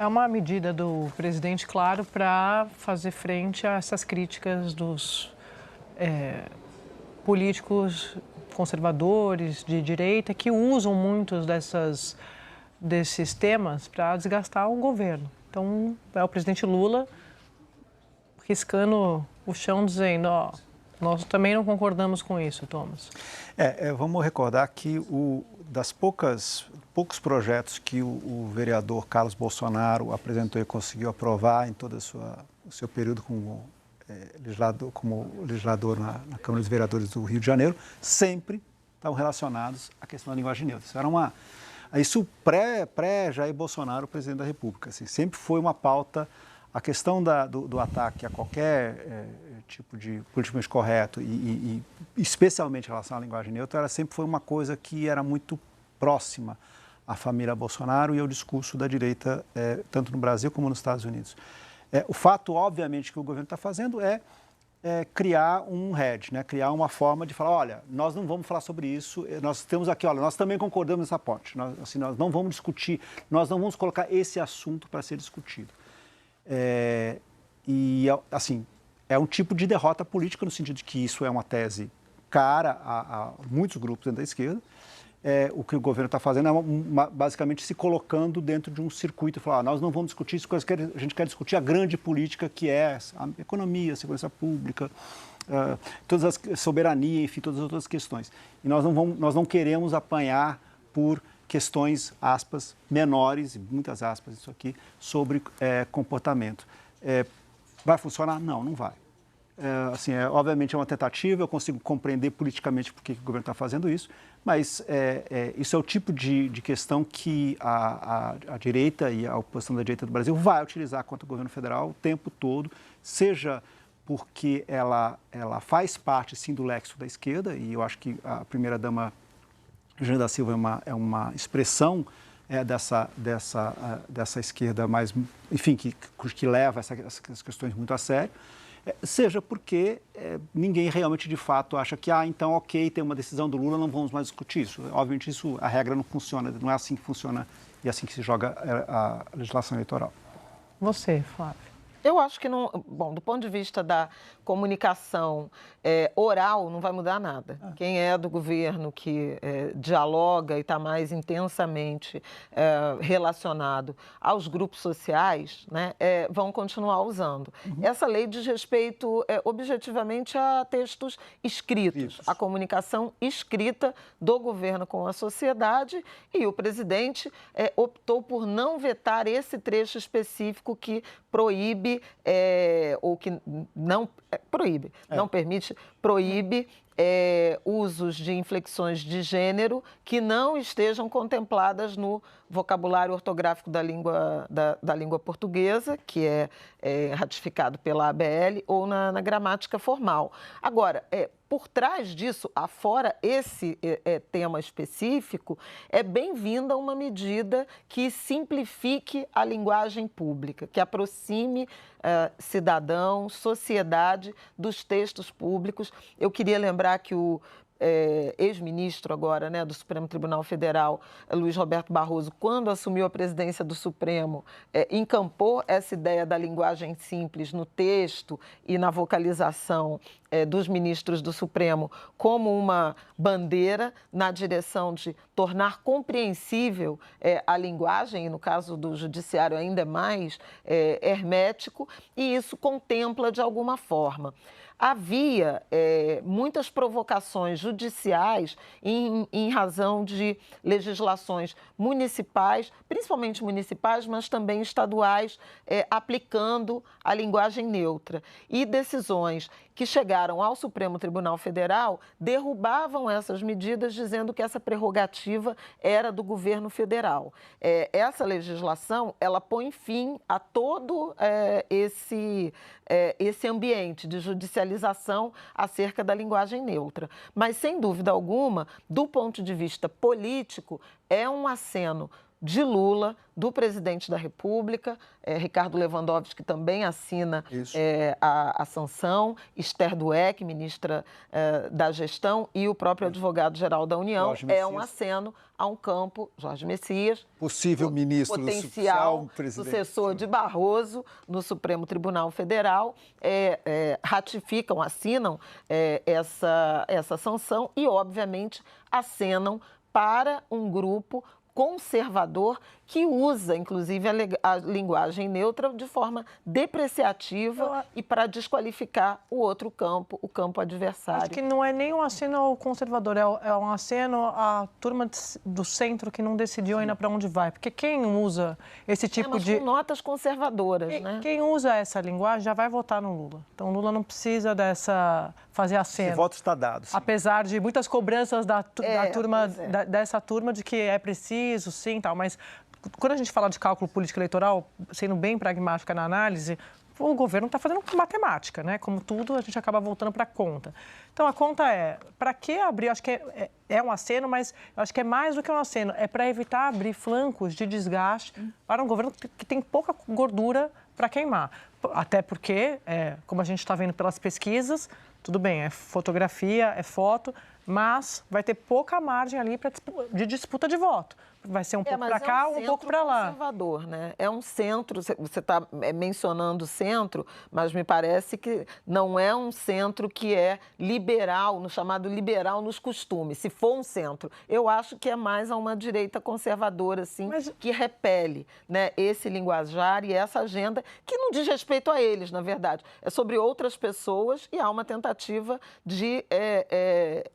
É uma medida do presidente, claro, para fazer frente a essas críticas dos políticos conservadores de direita que usam muitos desses temas para desgastar o governo. Então, é o presidente Lula riscando o chão, dizendo, ó, nós também não concordamos com isso, Thomas. Vamos recordar que das poucos projetos que o vereador Carlos Bolsonaro apresentou e conseguiu aprovar em todo o seu período como legislador na Câmara dos Vereadores do Rio de Janeiro, sempre estavam relacionados à questão da linguagem neutra. Isso pré-Jair Bolsonaro, presidente da República. Assim, sempre foi uma pauta. A questão do ataque a qualquer tipo de politicamente correto e especialmente em relação à linguagem neutra, ela sempre foi uma coisa que era muito próxima à família Bolsonaro e ao discurso da direita, tanto no Brasil como nos Estados Unidos. O fato, obviamente, que o governo está fazendo é criar um hedge, né? Criar uma forma de falar, olha, nós não vamos falar sobre isso, nós temos aqui, olha, nós também concordamos nessa ponte, nós não vamos discutir, nós não vamos colocar esse assunto para ser discutido. É um tipo de derrota política no sentido de que isso é uma tese cara a muitos grupos dentro da esquerda. O que o governo está fazendo é basicamente se colocando dentro de um circuito e falar, nós não vamos discutir isso, a gente quer discutir a grande política que é a economia, a segurança pública, todas as soberania, enfim, todas as outras questões. E nós não queremos apanhar por questões, aspas, menores, muitas aspas isso aqui, sobre comportamento. Vai funcionar? Não, não vai. Obviamente é uma tentativa, eu consigo compreender politicamente por que o governo está fazendo isso, mas isso é o tipo de questão que a direita e a oposição da direita do Brasil vai utilizar contra o governo federal o tempo todo, seja porque ela faz parte, sim, do léxico da esquerda, e eu acho que a primeira-dama Jane da Silva é uma expressão dessa esquerda mais, enfim, que leva essas questões muito a sério, seja porque ninguém realmente, de fato, acha que, então, ok, tem uma decisão do Lula, não vamos mais discutir isso. Obviamente, a regra não funciona, não é assim que funciona e é assim que se joga a legislação eleitoral. Você, Flávia. Eu acho que não. Bom, do ponto de vista da comunicação oral, não vai mudar nada. Quem é do governo que dialoga e está mais intensamente relacionado aos grupos sociais, né, vão continuar usando. Essa lei diz respeito objetivamente a textos escritos, a comunicação escrita do governo com a sociedade, e o presidente optou por não vetar esse trecho específico que proíbe ou que não proíbe, não permite, proíbe usos de inflexões de gênero que não estejam contempladas no vocabulário ortográfico da língua portuguesa, que é ratificado pela ABL, ou na gramática formal. Agora, por trás disso, afora esse tema específico, é bem-vinda uma medida que simplifique a linguagem pública, que aproxime cidadão, sociedade dos textos públicos. Eu queria lembrar que o ex-ministro agora, né, do Supremo Tribunal Federal, Luiz Roberto Barroso, quando assumiu a presidência do Supremo, encampou essa ideia da linguagem simples no texto e na vocalização dos ministros do Supremo como uma bandeira na direção de tornar compreensível a linguagem, e no caso do judiciário ainda mais hermético, e isso contempla de alguma forma. Havia muitas provocações judiciais em razão de legislações municipais, principalmente municipais, mas também estaduais, aplicando a linguagem neutra. E decisões que chegaram ao Supremo Tribunal Federal derrubavam essas medidas, dizendo que essa prerrogativa era do governo federal. Essa legislação, ela põe fim a todo esse ambiente de judicialização acerca da linguagem neutra. Mas, sem dúvida alguma, do ponto de vista político, é um aceno de Lula, do presidente da República, Ricardo Lewandowski também assina a sanção, Esther Dweck, ministra da Gestão, e o próprio advogado-geral da União. É um aceno a um campo, Jorge Messias, possível ministro potencial sucessor de Barroso no Supremo Tribunal Federal, ratificam, assinam essa sanção e, obviamente, acenam para um grupo conservador que usa, inclusive, a linguagem neutra de forma depreciativa e para desqualificar o outro campo, o campo adversário. Acho que não é nem um aceno ao conservador, é um aceno à turma do centro que não decidiu ainda para onde vai. Porque quem usa esse tipo mas com notas conservadoras, né? Quem usa essa linguagem já vai votar no Lula. Então, o Lula não precisa fazer aceno. O voto está dado. Sim. Apesar de muitas cobranças dessa turma de que é preciso, sim, tal, mas quando a gente fala de cálculo político eleitoral, sendo bem pragmática na análise, o governo está fazendo matemática, né? Como tudo, a gente acaba voltando para a conta. Então, a conta para que abrir? Acho que é um aceno, mas acho que é mais do que um aceno. É para evitar abrir flancos de desgaste para um governo que tem pouca gordura para queimar. Até porque, como a gente está vendo pelas pesquisas, tudo bem, é fotografia, é foto, mas vai ter pouca margem ali de disputa de voto. Vai ser um pouco para cá, um pouco para lá. É um conservador, né? É um centro, você está mencionando centro, mas me parece que não é um centro que é liberal, no chamado liberal nos costumes. Se for um centro, eu acho que é mais a uma direita conservadora, assim, que repele, né, esse linguajar e essa agenda, que não diz respeito a eles, na verdade. É sobre outras pessoas e há uma tentativa de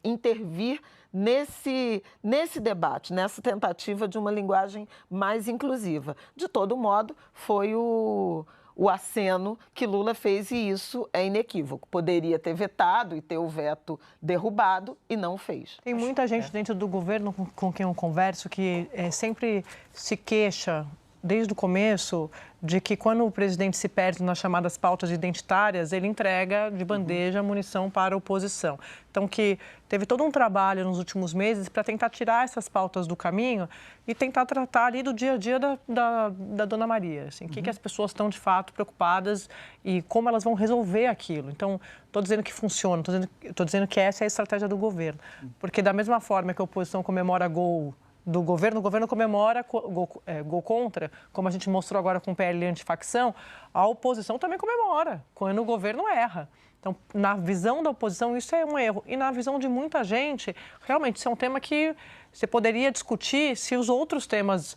intervir nesse debate, nessa tentativa de uma linguagem mais inclusiva. De todo modo, foi o aceno que Lula fez e isso é inequívoco. Poderia ter vetado e ter o veto derrubado e não fez. Tem muita gente dentro do governo com quem eu converso que sempre se queixa, desde o começo, de que quando o presidente se perde nas chamadas pautas identitárias, ele entrega de bandeja munição para a oposição. Então, que teve todo um trabalho nos últimos meses para tentar tirar essas pautas do caminho e tentar tratar ali do dia a dia da Dona Maria. Assim, o que as pessoas estão, de fato, preocupadas e como elas vão resolver aquilo. Então, estou dizendo que funciona, estou dizendo que essa é a estratégia do governo. Porque, da mesma forma que a oposição comemora gol do governo, o governo comemora gol contra, como a gente mostrou agora com o PL antifacção, a oposição também comemora, quando o governo erra. Então, na visão da oposição, isso é um erro. E na visão de muita gente, realmente, isso é um tema que você poderia discutir se os outros temas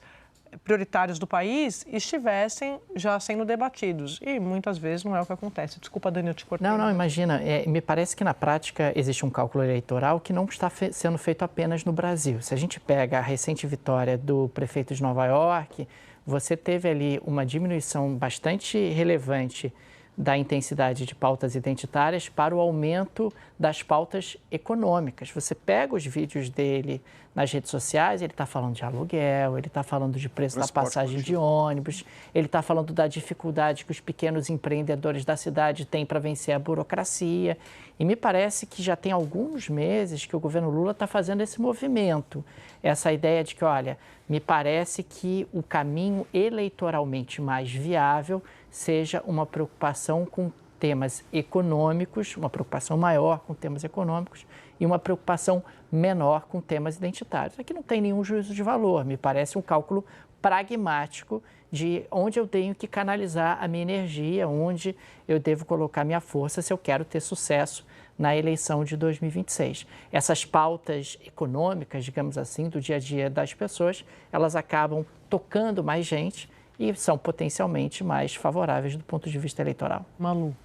prioritários do país estivessem já sendo debatidos. E muitas vezes não é o que acontece. Desculpa, Dani, eu te cortei. Não, imagina. Me parece que na prática existe um cálculo eleitoral que não está sendo feito apenas no Brasil. Se a gente pega a recente vitória do prefeito de Nova York, você teve ali uma diminuição bastante relevante da intensidade de pautas identitárias para o aumento das pautas econômicas. Você pega os vídeos dele nas redes sociais, ele está falando de aluguel, ele está falando de preço da passagem de ônibus, ele está falando da dificuldade que os pequenos empreendedores da cidade têm para vencer a burocracia. E me parece que já tem alguns meses que o governo Lula está fazendo esse movimento, essa ideia de que, olha, me parece que o caminho eleitoralmente mais viável seja uma preocupação com temas econômicos, uma preocupação maior com temas econômicos e uma preocupação menor com temas identitários. Aqui não tem nenhum juízo de valor, me parece um cálculo pragmático de onde eu tenho que canalizar a minha energia, onde eu devo colocar minha força se eu quero ter sucesso na eleição de 2026. Essas pautas econômicas, digamos assim, do dia a dia das pessoas, elas acabam tocando mais gente e são potencialmente mais favoráveis do ponto de vista eleitoral. Malu.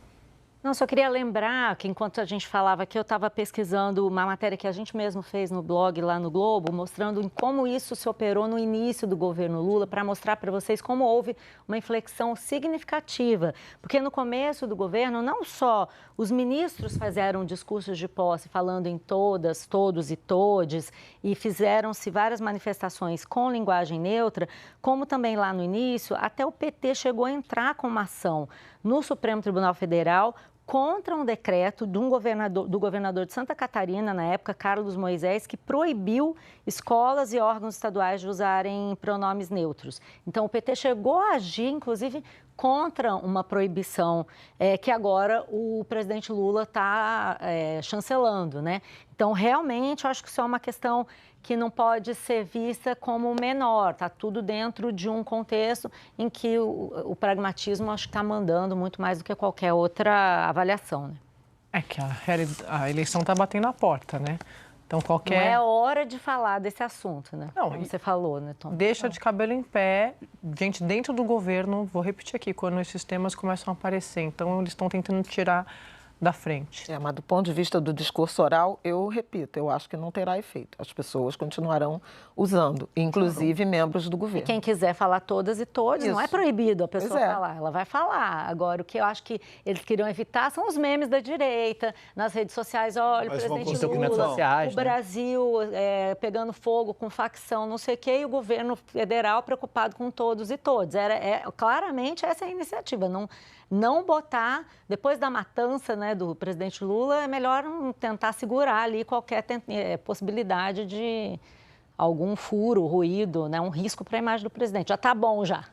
Não, só queria lembrar que enquanto a gente falava aqui, eu estava pesquisando uma matéria que a gente mesmo fez no blog lá no Globo, mostrando em como isso se operou no início do governo Lula, para mostrar para vocês como houve uma inflexão significativa. Porque no começo do governo, não só os ministros fizeram discursos de posse falando em todas, todos e todes, e fizeram-se várias manifestações com linguagem neutra, como também lá no início, até o PT chegou a entrar com uma ação no Supremo Tribunal Federal contra um decreto do governador de Santa Catarina, na época, Carlos Moisés, que proibiu escolas e órgãos estaduais de usarem pronomes neutros. Então, o PT chegou a agir, inclusive, contra uma proibição que agora o presidente Lula está chancelando, né? Então, realmente, eu acho que isso é uma questão que não pode ser vista como menor. Está tudo dentro de um contexto em que o pragmatismo acho que está mandando muito mais do que qualquer outra avaliação, né? É que a eleição está batendo na porta, né? Então, qualquer... Não é hora de falar desse assunto, né? Não, como você falou, né, Tom? Deixa de cabelo em pé, gente, dentro do governo, vou repetir aqui, quando esses temas começam a aparecer. Então, eles estão tentando tirar da frente. Mas do ponto de vista do discurso oral, eu repito, eu acho que não terá efeito. As pessoas continuarão usando, inclusive membros do governo. E quem quiser falar todas e todos, não é proibido a pessoa Pois é. falar, ela vai falar. Agora, o que eu acho que eles queriam evitar são os memes da direita, nas redes sociais, olha, o Mas vão presidente conseguir Lula, sociais, o né? Brasil pegando fogo com facção, não sei o quê, e o governo federal preocupado com todos e todas. Claramente essa é a iniciativa, não botar, depois da matança, né, do presidente Lula, é melhor tentar segurar ali qualquer possibilidade de algum furo, ruído, né, um risco para a imagem do presidente. Já está bom já.